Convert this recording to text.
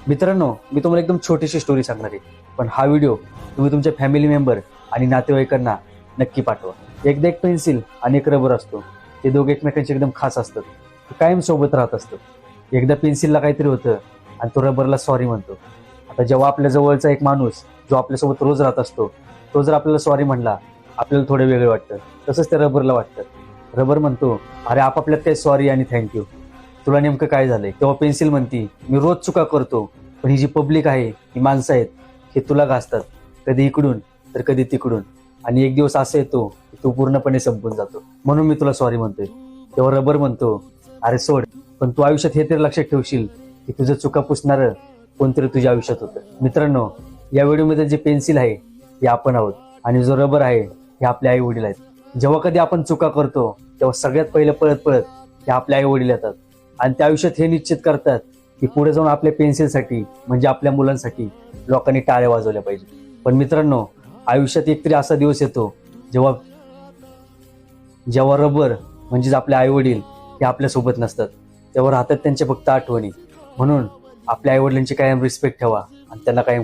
मित्रांनो, मी तुम्हाला एकदम छोटीशी स्टोरी सांगणार आहे, पण हा व्हिडिओ तुम्ही तुमच्या फॅमिली मेंबर आणि नातेवाईकांना नक्की पाठवा. एकदा एक पेन्सिल आणि एक रबर असतो. ते दोघे एकमेकांचे एकदम खास असतात. ते कायम सोबत राहत असतात. एकदा पेन्सिलला काहीतरी होतं आणि तो रबरला सॉरी म्हणतो. आता जेव्हा आपल्या जवळचा एक माणूस जो आपल्यासोबत रोज राहत असतो तो जर आपल्याला सॉरी म्हणला, आपल्याला थोडं वेगळं वाटतं. तसंच त्या रबरला वाटतं. रबर म्हणतो, अरे आपापल्यात काही सॉरी आणि थँक्यू, तुला नेमकं काय झालंय? तेव्हा पेन्सिल म्हणती, मी रोज चुका करतो, पण ही जी पब्लिक आहे, ही माणसं आहेत, हे तुला घासतात, कधी इकडून तर कधी तिकडून, आणि एक दिवस असं येतो की तू पूर्णपणे संपून जातो, म्हणून मी तुला सॉरी म्हणतोय. तेव्हा रबर म्हणतो, अरे सोड, पण तू आयुष्यात हे तरी लक्षात ठेवशील की तुझं चुका पुसणारं कोणतरी तुझ्या आयुष्यात होतं. मित्रांनो, या व्हिडिओमध्ये जे पेन्सिल आहे हे आपण आहोत, आणि जो रबर आहे हे आपले आई वडील आहेत. जेव्हा कधी आपण चुका करतो तेव्हा सगळ्यात पहिलं पळत पळत हे आपले आई वडील येतात, आणि त्या आयुष्यात हे निश्चित करतात की पुढे जाऊन आपल्या पेन्सिलसाठी, म्हणजे आपल्या मुलांसाठी लोकांनी टाळ्या वाजवल्या पाहिजे. पण मित्रांनो, आयुष्यात एकतरी असा दिवस येतो जेव्हा जेव्हा रबर म्हणजेच आपले आई वडील हे आपल्या सोबत नसतात. तेव्हा राहतात त्यांच्या फक्त आठवणी. म्हणून आपल्या आई वडिलांची कायम रिस्पेक्ट ठेवा आणि त्यांना कायम